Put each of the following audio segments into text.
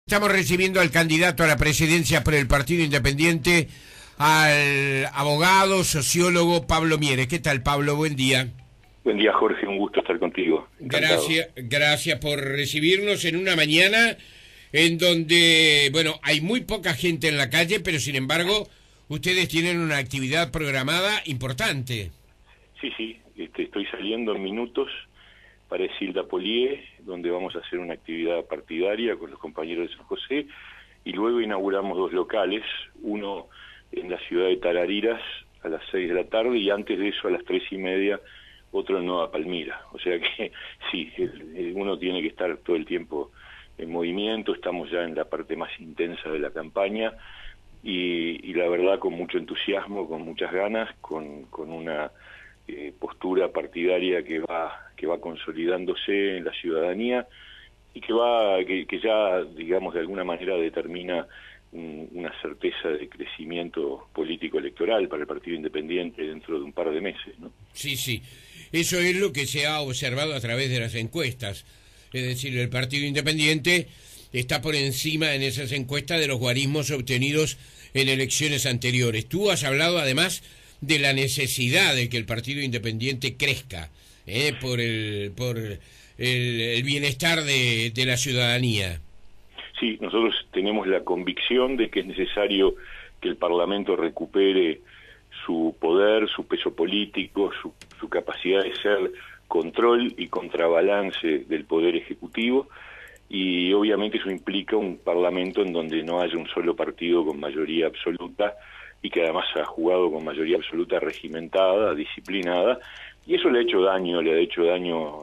Estamos recibiendo al candidato a la presidencia por el Partido Independiente, al abogado, sociólogo Pablo Mieres. ¿Qué tal, Pablo? Buen día. Buen día, Jorge, un gusto estar contigo. Encantado. Gracias por recibirnos en una mañana en donde, bueno, hay muy poca gente en la calle, pero sin embargo, ustedes tienen una actividad programada importante. Sí, estoy saliendo en minutos para Isilda Polié, donde vamos a hacer una actividad partidaria con los compañeros de San José, y luego inauguramos dos locales, uno en la ciudad de Tarariras a las 6 de la tarde, y antes de eso a las 3:30, otro en Nueva Palmira. O sea que sí, uno tiene que estar todo el tiempo en movimiento. Estamos ya en la parte más intensa de la campaña, y la verdad con mucho entusiasmo, con muchas ganas, con una postura partidaria que va consolidándose en la ciudadanía y que ya, digamos, de alguna manera determina una certeza de crecimiento político electoral para el Partido Independiente dentro de un par de meses, ¿no? Sí. Eso es lo que se ha observado a través de las encuestas. Es decir, el Partido Independiente está por encima en esas encuestas de los guarismos obtenidos en elecciones anteriores. Tú has hablado además de la necesidad de que el Partido Independiente crezca por el bienestar de la ciudadanía. Sí, nosotros tenemos la convicción de que es necesario que el Parlamento recupere su poder, su peso político, su capacidad de ser control y contrabalance del Poder Ejecutivo, y obviamente eso implica un Parlamento en donde no haya un solo partido con mayoría absoluta, y que además ha jugado con mayoría absoluta regimentada, disciplinada, y eso le ha hecho daño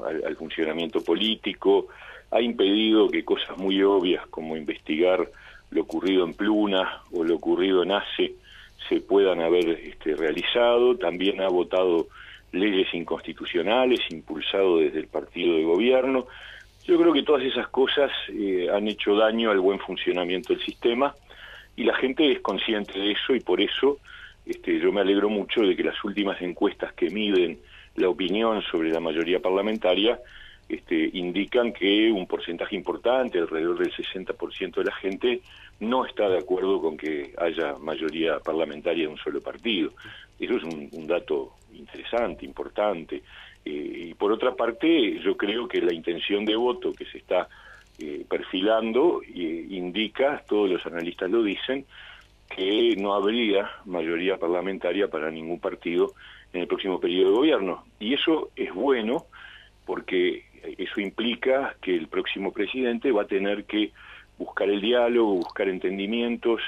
al funcionamiento político, ha impedido que cosas muy obvias como investigar lo ocurrido en Pluna o lo ocurrido en ACE se puedan haber realizado. También ha votado leyes inconstitucionales, impulsado desde el partido de gobierno. Yo creo que todas esas cosas han hecho daño al buen funcionamiento del sistema, y la gente es consciente de eso, y por eso yo me alegro mucho de que las últimas encuestas que miden la opinión sobre la mayoría parlamentaria indican que un porcentaje importante, alrededor del 60% de la gente, no está de acuerdo con que haya mayoría parlamentaria de un solo partido. Eso es un dato interesante, importante. Y por otra parte, yo creo que la intención de voto que se está perfilando indica, todos los analistas lo dicen, que no habría mayoría parlamentaria para ningún partido en el próximo periodo de gobierno. Y eso es bueno, porque eso implica que el próximo presidente va a tener que buscar el diálogo, buscar entendimientos,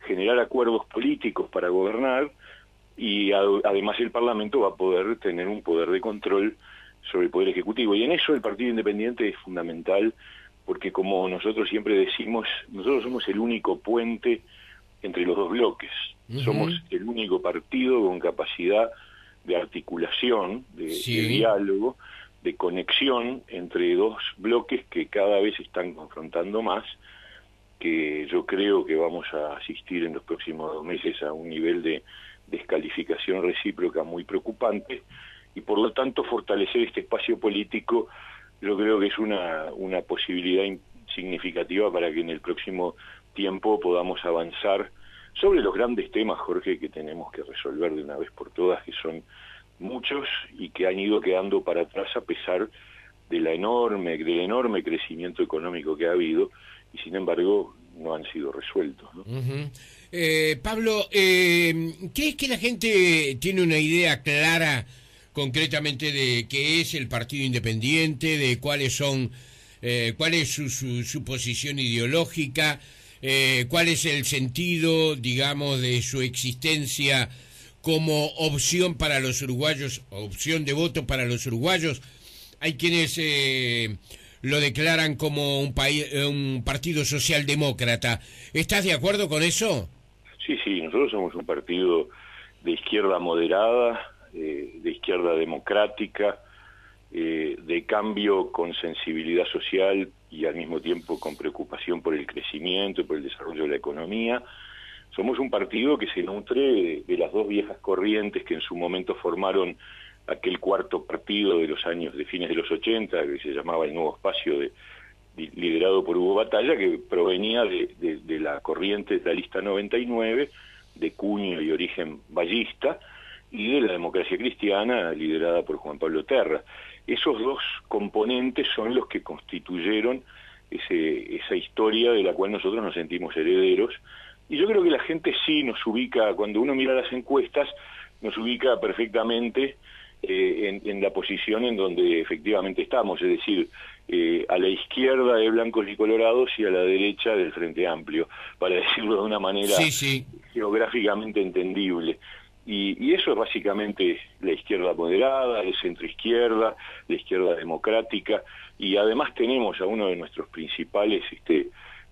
generar acuerdos políticos para gobernar, y además el Parlamento va a poder tener un poder de control sobre el Poder Ejecutivo. Y en eso el Partido Independiente es fundamental, porque como nosotros siempre decimos, nosotros somos el único puente entre los dos bloques. Somos el único partido con capacidad de articulación, de diálogo, de conexión entre dos bloques que cada vez se están confrontando más, que yo creo que vamos a asistir en los próximos 2 meses a un nivel de descalificación recíproca muy preocupante, y por lo tanto fortalecer este espacio político yo creo que es una posibilidad significativa para que en el próximo tiempo podamos avanzar sobre los grandes temas, Jorge, que tenemos que resolver de una vez por todas, que son muchos y que han ido quedando para atrás a pesar del enorme crecimiento económico que ha habido, y sin embargo no han sido resueltos, ¿no? Pablo, ¿crees que la gente tiene una idea clara concretamente de qué es el Partido Independiente, de cuál es su posición ideológica, cuál es el sentido, digamos, de su existencia como opción para los uruguayos, opción de voto para los uruguayos? Hay quienes lo declaran como un partido socialdemócrata. ¿Estás de acuerdo con eso? Sí, nosotros somos un partido de izquierda moderada, de izquierda democrática, de cambio con sensibilidad social y al mismo tiempo con preocupación por el crecimiento y por el desarrollo de la economía. Somos un partido que se nutre de las dos viejas corrientes que en su momento formaron aquel cuarto partido de fines de los 80, que se llamaba el Nuevo Espacio liderado por Hugo Batalla, que provenía de la corriente de la lista 99, de cuño y origen vallista, y de la democracia cristiana, liderada por Juan Pablo Terra. Esos dos componentes son los que constituyeron esa historia de la cual nosotros nos sentimos herederos, y yo creo que la gente sí nos ubica, cuando uno mira las encuestas, nos ubica perfectamente en la posición en donde efectivamente estamos, es decir, a la izquierda de blancos y colorados y a la derecha del Frente Amplio, para decirlo de una manera geográficamente entendible. Y eso es básicamente la izquierda moderada, el centroizquierda, la izquierda democrática, y además tenemos a uno de nuestros principales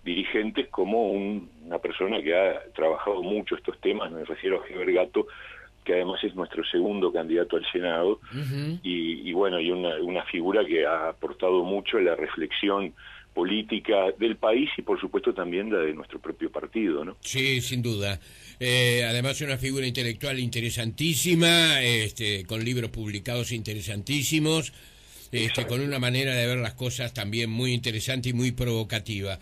dirigentes como una persona que ha trabajado mucho estos temas, me refiero a Heber Gato, que además es nuestro segundo candidato al Senado, y bueno, y una figura que ha aportado mucho en la reflexión política del país y por supuesto también la de nuestro propio partido, ¿no? Sí, sin duda. Además una figura intelectual interesantísima, con libros publicados interesantísimos, con una manera de ver las cosas también muy interesante y muy provocativa.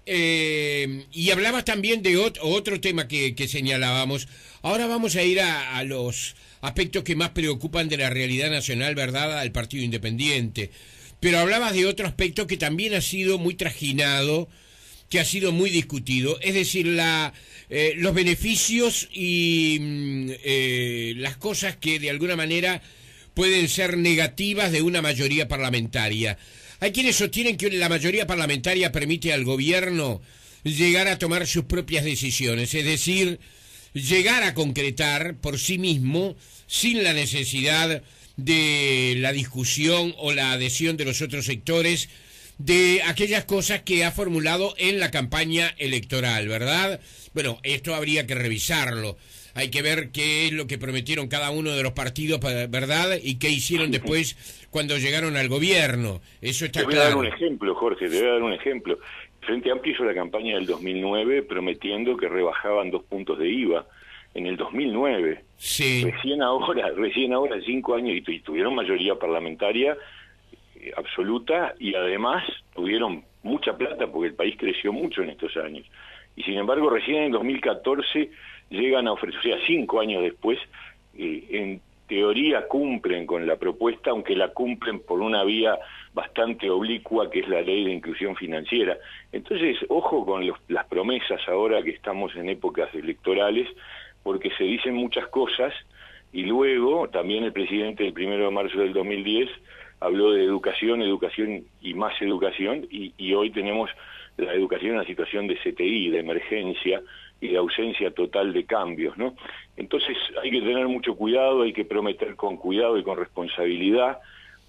Y hablabas también de otro tema que señalábamos. Ahora vamos a ir a los aspectos que más preocupan de la realidad nacional, ¿verdad?, al Partido Independiente. Pero hablabas de otro aspecto que también ha sido muy trajinado, que ha sido muy discutido, es decir, los beneficios y las cosas que de alguna manera pueden ser negativas de una mayoría parlamentaria. Hay quienes sostienen que la mayoría parlamentaria permite al gobierno llegar a tomar sus propias decisiones, es decir, llegar a concretar por sí mismo, sin la necesidad de la discusión o la adhesión de los otros sectores, de aquellas cosas que ha formulado en la campaña electoral, ¿verdad? Bueno, esto habría que revisarlo. Hay que ver qué es lo que prometieron cada uno de los partidos, ¿verdad? Y qué hicieron después cuando llegaron al gobierno. Eso está claro. Te voy a dar un ejemplo, Jorge, te voy a dar un ejemplo. Frente Amplio hizo la campaña del 2009 prometiendo que rebajaban 2 puntos de IVA. En el 2009. Sí. Recién ahora, 5 años, y tuvieron mayoría parlamentaria absoluta, y además tuvieron mucha plata porque el país creció mucho en estos años. Y sin embargo, recién en 2014 llegan a ofrecer, o sea, 5 años después, en teoría cumplen con la propuesta, aunque la cumplen por una vía bastante oblicua, que es la ley de inclusión financiera. Entonces, ojo con las promesas ahora que estamos en épocas electorales, porque se dicen muchas cosas, y luego también el presidente el 1 de marzo del 2010 habló de educación y más educación, y hoy tenemos la educación en una situación de CTI, de emergencia y de ausencia total de cambios, ¿no? Entonces hay que tener mucho cuidado, hay que prometer con cuidado y con responsabilidad.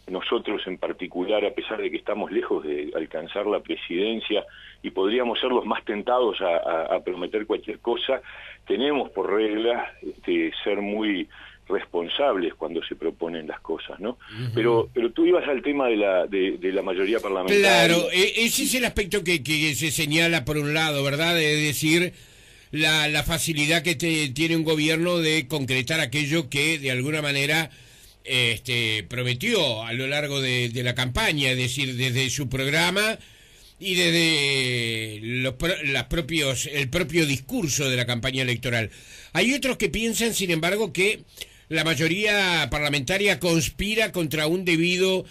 Nosotros en particular, a pesar de que estamos lejos de alcanzar la presidencia y podríamos ser los más tentados a prometer cualquier cosa, tenemos por regla ser muy responsables cuando se proponen las cosas, ¿no? Pero tú ibas al tema de la mayoría parlamentaria. Claro, ese es el aspecto que se señala por un lado, ¿verdad? Es decir, la facilidad que tiene un gobierno de concretar aquello que de alguna manera prometió a lo largo de la campaña, es decir, desde su programa y desde el propio discurso de la campaña electoral. Hay otros que piensan, sin embargo, que la mayoría parlamentaria conspira contra un debido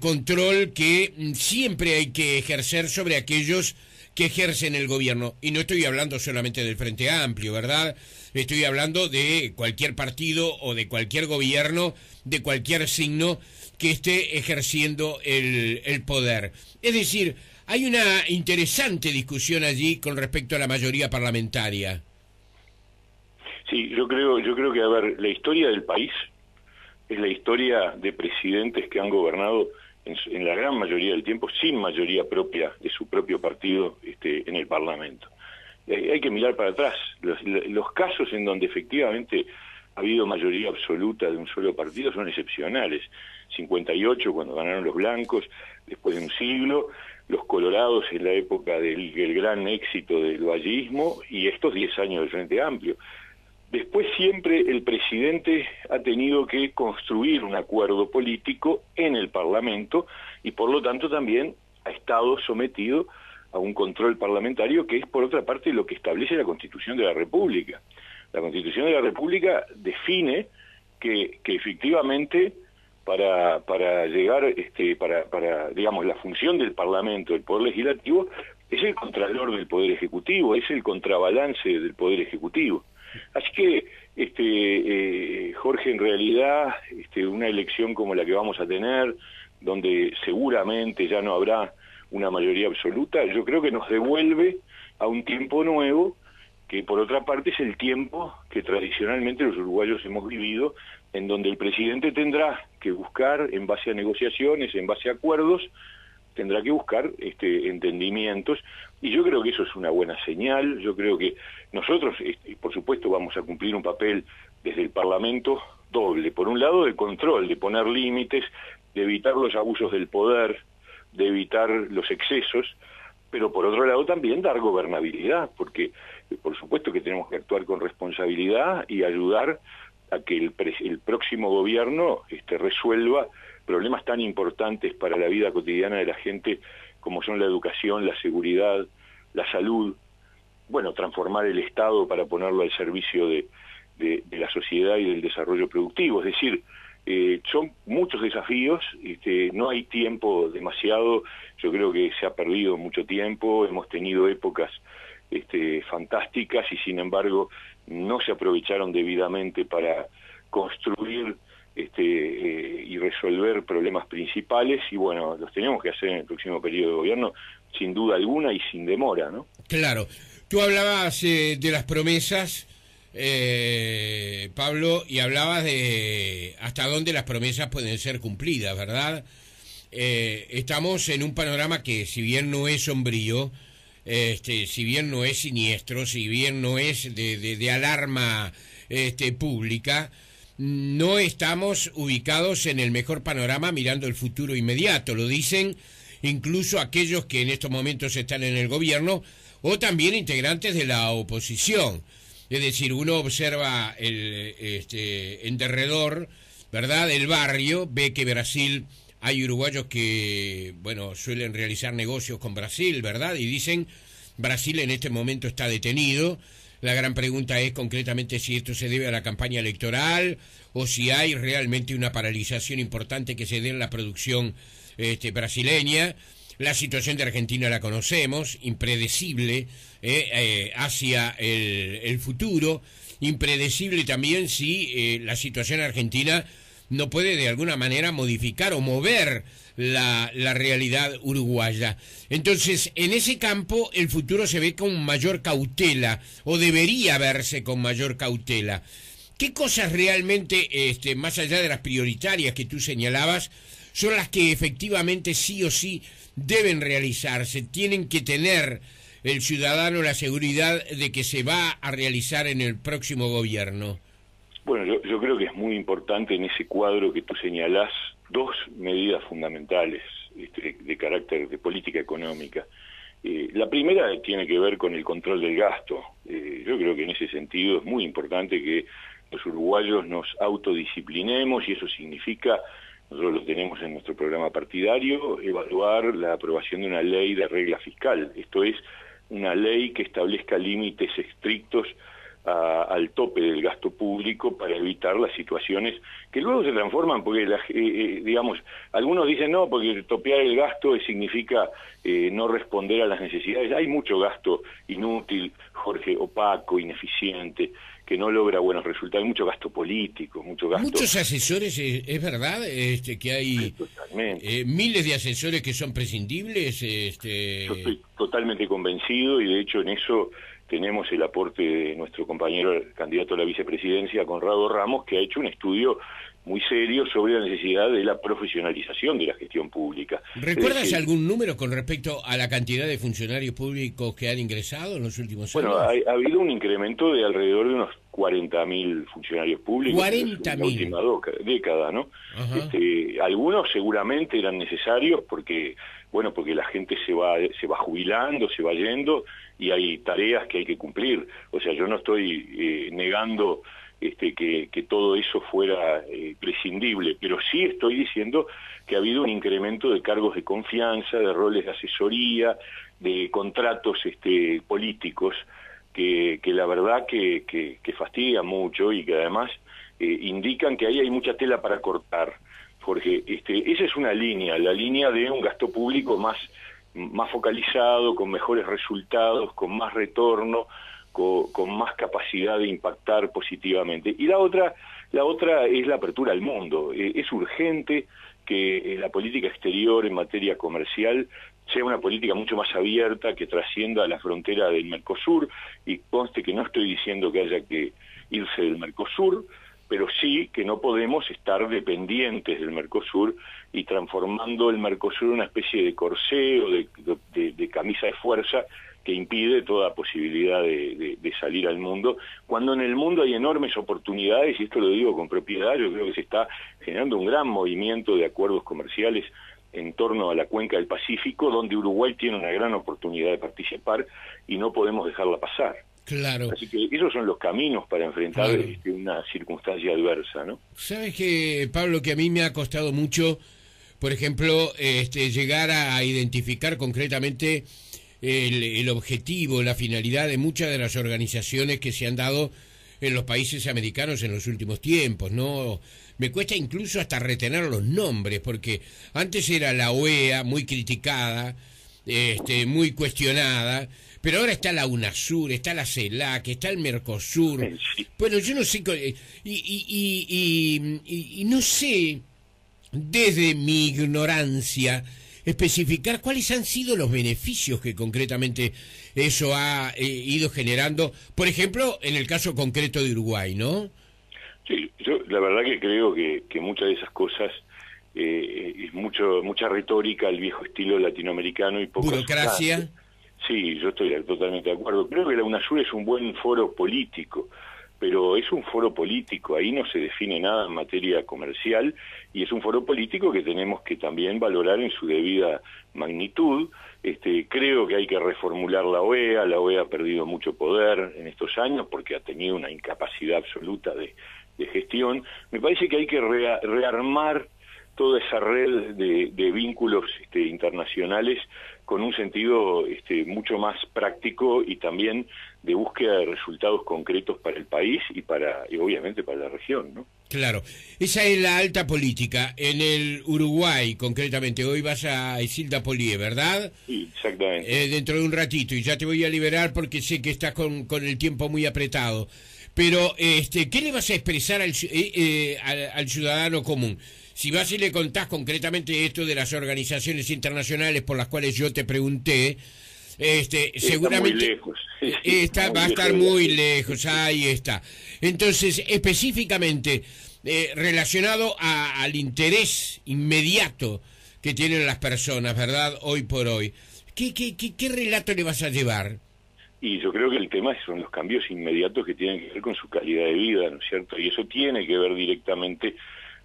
control que siempre hay que ejercer sobre aquellos que ejercen el gobierno. Y no estoy hablando solamente del Frente Amplio, ¿verdad? Estoy hablando de cualquier partido o de cualquier gobierno, de cualquier signo que esté ejerciendo el poder. Es decir, hay una interesante discusión allí con respecto a la mayoría parlamentaria. Sí, yo creo que, a ver, la historia del país es la historia de presidentes que han gobernado en la gran mayoría del tiempo sin mayoría propia de su propio partido en el Parlamento. Hay que mirar para atrás. Los casos en donde efectivamente ha habido mayoría absoluta de un solo partido son excepcionales. 58 cuando ganaron los blancos, después de un siglo, los colorados en la época del gran éxito del vallismo, y estos 10 años del Frente Amplio. Después siempre el presidente ha tenido que construir un acuerdo político en el Parlamento y por lo tanto también ha estado sometido a un control parlamentario, que es por otra parte lo que establece la Constitución de la República. La Constitución de la República define que efectivamente para llegar, para digamos, la función del Parlamento, del Poder Legislativo, es el contralor del Poder Ejecutivo, es el contrabalance del Poder Ejecutivo. Así que, Jorge, en realidad, una elección como la que vamos a tener, donde seguramente ya no habrá una mayoría absoluta, yo creo que nos devuelve a un tiempo nuevo, que por otra parte es el tiempo que tradicionalmente los uruguayos hemos vivido, en donde el presidente tendrá que buscar, en base a negociaciones, en base a acuerdos, tendrá que buscar entendimientos, y yo creo que eso es una buena señal. Yo creo que nosotros, por supuesto, vamos a cumplir un papel desde el Parlamento doble. Por un lado, de control, de poner límites, de evitar los abusos del poder, de evitar los excesos, pero por otro lado también dar gobernabilidad, porque por supuesto que tenemos que actuar con responsabilidad y ayudar a que el próximo gobierno resuelva problemas tan importantes para la vida cotidiana de la gente como son la educación, la seguridad, la salud, bueno, transformar el Estado para ponerlo al servicio de la sociedad y del desarrollo productivo. Es decir, son muchos desafíos, no hay tiempo demasiado, yo creo que se ha perdido mucho tiempo, hemos tenido épocas fantásticas y sin embargo no se aprovecharon debidamente para construir y resolver problemas principales, y bueno, los tenemos que hacer en el próximo periodo de gobierno, sin duda alguna y sin demora, ¿no? Claro. Tú hablabas de las promesas, Pablo, y hablabas de hasta dónde las promesas pueden ser cumplidas, ¿verdad? Estamos en un panorama que, si bien no es sombrío, si bien no es siniestro, si bien no es de alarma pública, no estamos ubicados en el mejor panorama mirando el futuro inmediato. Lo dicen incluso aquellos que en estos momentos están en el gobierno o también integrantes de la oposición. Es decir, uno observa en derredor, ¿verdad?, el barrio, ve que Brasil, hay uruguayos que, bueno, suelen realizar negocios con Brasil, ¿verdad?, y dicen, Brasil en este momento está detenido. La gran pregunta es concretamente si esto se debe a la campaña electoral o si hay realmente una paralización importante que se dé en la producción brasileña. La situación de Argentina la conocemos, impredecible hacia el futuro, impredecible también si la situación argentina no puede de alguna manera modificar o mover la realidad uruguaya. Entonces, en ese campo el futuro se ve con mayor cautela, o debería verse con mayor cautela. ¿Qué cosas realmente, más allá de las prioritarias que tú señalabas, son las que efectivamente sí o sí deben realizarse? Tienen que tener el ciudadano la seguridad de que se va a realizar en el próximo gobierno. Bueno, yo creo que es muy importante en ese cuadro que tú señalás dos medidas fundamentales de carácter de política económica. La primera tiene que ver con el control del gasto. Yo creo que en ese sentido es muy importante que los uruguayos nos autodisciplinemos, y eso significa, nosotros lo tenemos en nuestro programa partidario, evaluar la aprobación de una ley de regla fiscal. Esto es, una ley que establezca límites estrictos al tope del gasto público para evitar las situaciones que luego se transforman, porque digamos, algunos dicen no, porque topear el gasto significa no responder a las necesidades. Hay mucho gasto inútil, Jorge, opaco, ineficiente, que no logra buenos resultados. Hay mucho gasto político, mucho gasto... Muchos asesores, es verdad, que hay miles de asesores que son prescindibles. Yo estoy totalmente convencido, y de hecho en eso tenemos el aporte de nuestro compañero el candidato a la vicepresidencia, Conrado Ramos, que ha hecho un estudio muy serio sobre la necesidad de la profesionalización de la gestión pública. ¿Recuerdas algún número con respecto a la cantidad de funcionarios públicos que han ingresado en los últimos años? Bueno, ha habido un incremento de alrededor de unos 40.000 funcionarios públicos 40.000 en la última década, ¿no? Algunos seguramente eran necesarios porque la gente se va jubilando, se va yendo, y hay tareas que hay que cumplir. O sea, yo no estoy negando que todo eso fuera prescindible, pero sí estoy diciendo que ha habido un incremento de cargos de confianza, de roles de asesoría, de contratos políticos, que la verdad que fastidia mucho y que además indican que ahí hay mucha tela para cortar, porque esa es una línea, la línea de un gasto público más focalizado, con mejores resultados, con más retorno, con más capacidad de impactar positivamente. Y la otra es la apertura al mundo. Es urgente que la política exterior en materia comercial sea una política mucho más abierta, que trascienda la frontera del Mercosur, y conste que no estoy diciendo que haya que irse del Mercosur, pero sí que no podemos estar dependientes del Mercosur y transformando el Mercosur en una especie de corsé o de camisa de fuerza que impide toda posibilidad de salir al mundo, cuando en el mundo hay enormes oportunidades, y esto lo digo con propiedad. Yo creo que se está generando un gran movimiento de acuerdos comerciales en torno a la cuenca del Pacífico, donde Uruguay tiene una gran oportunidad de participar y no podemos dejarla pasar. Claro. Así que esos son los caminos para enfrentar una circunstancia adversa, ¿no? ¿Sabes qué, Pablo, que a mí me ha costado mucho, por ejemplo, llegar a identificar concretamente el objetivo, la finalidad de muchas de las organizaciones que se han dado en los países americanos en los últimos tiempos, ¿no? Me cuesta incluso hasta retener los nombres, porque antes era la OEA, muy criticada, muy cuestionada, pero ahora está la UNASUR, está la CELAC, está el Mercosur. Sí. Bueno, yo no sé, y no sé, desde mi ignorancia, especificar cuáles han sido los beneficios que concretamente eso ha ido generando, por ejemplo, en el caso concreto de Uruguay, ¿no? Sí, yo la verdad que creo que muchas de esas cosas es mucha retórica al viejo estilo latinoamericano y poco burocracia. Sustancia. Sí, yo estoy totalmente de acuerdo. Creo que la UNASUR es un buen foro político, pero es un foro político, ahí no se define nada en materia comercial, y es un foro político que tenemos que también valorar en su debida magnitud. Creo que hay que reformular la OEA ha perdido mucho poder en estos años porque ha tenido una incapacidad absoluta de gestión. Me parece que hay que rearmar toda esa red de vínculos internacionales con un sentido mucho más práctico y también de búsqueda de resultados concretos para el país y obviamente para la región, ¿no? Claro, esa es la alta política. En el Uruguay, concretamente, hoy vas a Isilda Polié, ¿verdad? Sí, exactamente. Dentro de un ratito, y ya te voy a liberar porque sé que estás con el tiempo muy apretado. Pero, ¿qué le vas a expresar al ciudadano común? Si vas y le contás concretamente esto de las organizaciones internacionales por las cuales yo te pregunté, seguramente va a estar muy lejos, ahí está. Entonces, específicamente relacionado al interés inmediato que tienen las personas, ¿verdad? Hoy por hoy, ¿qué relato le vas a llevar? Y yo creo que el tema son los cambios inmediatos que tienen que ver con su calidad de vida, ¿no es cierto? Y eso tiene que ver directamente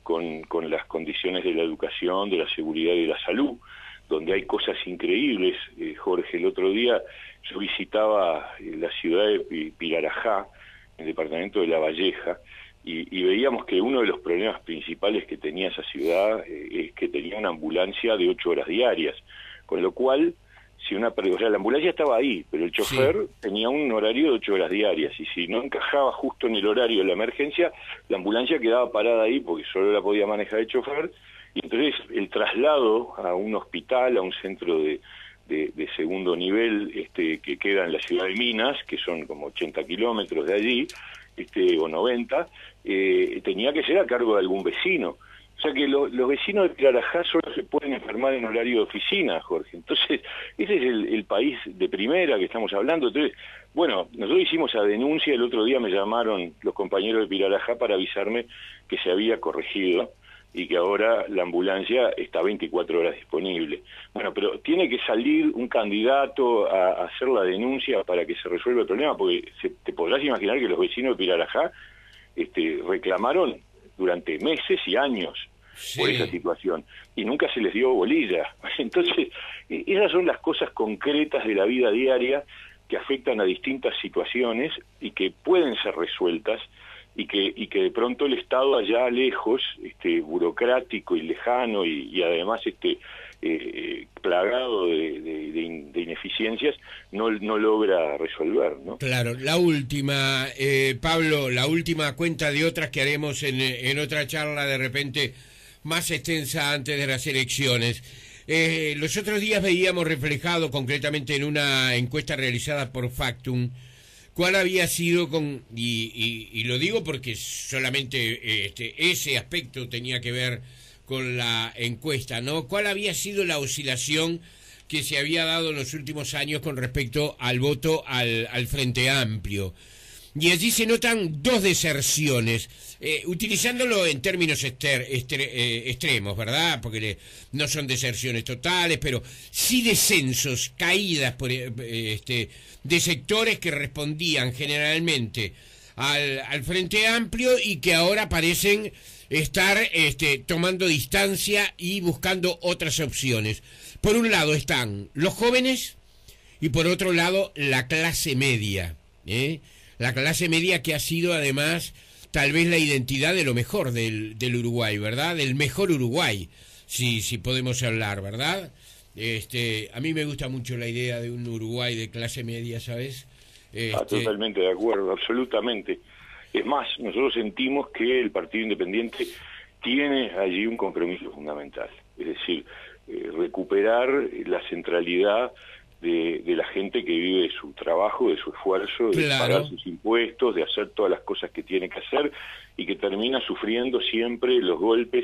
con las condiciones de la educación, de la seguridad y de la salud, donde hay cosas increíbles. Jorge, el otro día yo visitaba la ciudad de Pirarajá, en el departamento de La Valleja, y veíamos que uno de los problemas principales que tenía esa ciudad es que tenía una ambulancia de 8 horas diarias, con lo cual, la ambulancia estaba ahí, pero el chofer tenía un horario de 8 horas diarias, y si no encajaba justo en el horario de la emergencia, la ambulancia quedaba parada ahí porque solo la podía manejar el chofer, y entonces el traslado a un hospital, a un centro de segundo nivel que queda en la ciudad de Minas, que son como 80 kilómetros de allí, o 90, tenía que ser a cargo de algún vecino. O sea que los vecinos de Pirarajá solo se pueden enfermar en horario de oficina, Jorge. Entonces, ese es el país de primera que estamos hablando. Entonces, bueno, nosotros hicimos esa denuncia, el otro día me llamaron los compañeros de Pirarajá para avisarme que se había corregido y que ahora la ambulancia está 24 horas disponible. Bueno, pero tiene que salir un candidato a hacer la denuncia para que se resuelva el problema, porque te podrás imaginar que los vecinos de Pirarajá reclamaron durante meses y años por esa situación, y nunca se les dio bolilla. Entonces, esas son las cosas concretas de la vida diaria que afectan a distintas situaciones y que pueden ser resueltas y que de pronto el Estado allá lejos, burocrático y lejano y además plagado de ineficiencias, no logra resolver, ¿no? Claro, la última, Pablo, la última cuenta de otras que haremos en otra charla de repente más extensa antes de las elecciones. Los otros días veíamos reflejado concretamente en una encuesta realizada por Factum cuál había sido, y lo digo porque solamente ese aspecto tenía que ver con la encuesta, ¿no? ¿Cuál había sido la oscilación que se había dado en los últimos años con respecto al voto al Frente Amplio? Y allí se notan dos deserciones, utilizándolo en términos extremos, ¿verdad? Porque no son deserciones totales, pero sí descensos, caídas de sectores que respondían generalmente al Frente Amplio y que ahora parecen estar tomando distancia y buscando otras opciones. Por un lado están los jóvenes y por otro lado la clase media, la clase media que ha sido además tal vez la identidad de lo mejor del Uruguay, ¿verdad? Del mejor Uruguay, si podemos hablar, ¿verdad? A mí me gusta mucho la idea de un Uruguay de clase media, ¿sabes? Totalmente de acuerdo, absolutamente. Es más, nosotros sentimos que el Partido Independiente tiene allí un compromiso fundamental, es decir, recuperar la centralidad de la gente que vive de su trabajo, de su esfuerzo, de pagar sus impuestos, de hacer todas las cosas que tiene que hacer y que termina sufriendo siempre los golpes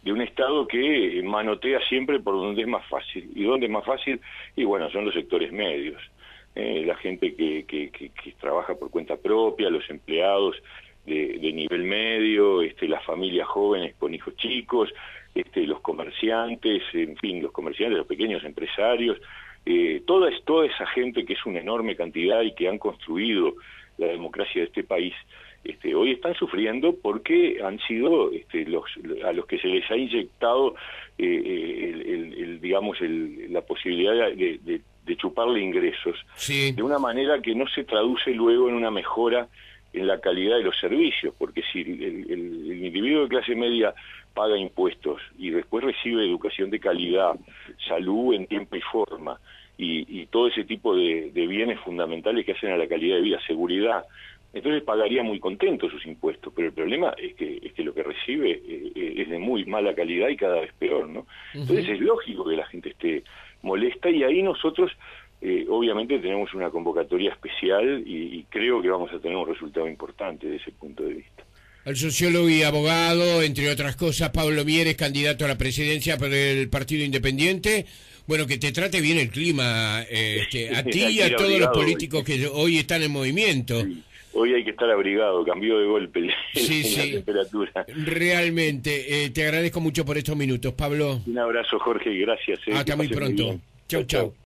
de un Estado que manotea siempre por donde es más fácil. ¿Y dónde es más fácil? Y bueno, son los sectores medios. La gente que trabaja por cuenta propia, los empleados de nivel medio, las familias jóvenes con hijos chicos, los comerciantes, en fin, los comerciantes, los pequeños empresarios, toda esa gente que es una enorme cantidad y que han construido la democracia de este país, hoy están sufriendo porque han sido a los que se les ha inyectado la posibilidad de chuparle ingresos, sí, de una manera que no se traduce luego en una mejora en la calidad de los servicios, porque si el individuo de clase media paga impuestos y después recibe educación de calidad, salud en tiempo y forma, y todo ese tipo de bienes fundamentales que hacen a la calidad de vida, seguridad, entonces pagaría muy contento sus impuestos, pero el problema es que lo que recibe es de muy mala calidad y cada vez peor, ¿no? Entonces es lógico que la gente esté molesta y ahí nosotros obviamente tenemos una convocatoria especial y creo que vamos a tener un resultado importante desde ese punto de vista. El sociólogo y abogado, entre otras cosas, Pablo Mieres, candidato a la presidencia por el Partido Independiente. Bueno, que te trate bien el clima, a ti y a todos los políticos que hoy están en movimiento. Sí. Hoy hay que estar abrigado, cambió de golpe la temperatura. Realmente, te agradezco mucho por estos minutos, Pablo. Un abrazo, Jorge, y gracias. Hasta muy pronto. Chau, chau.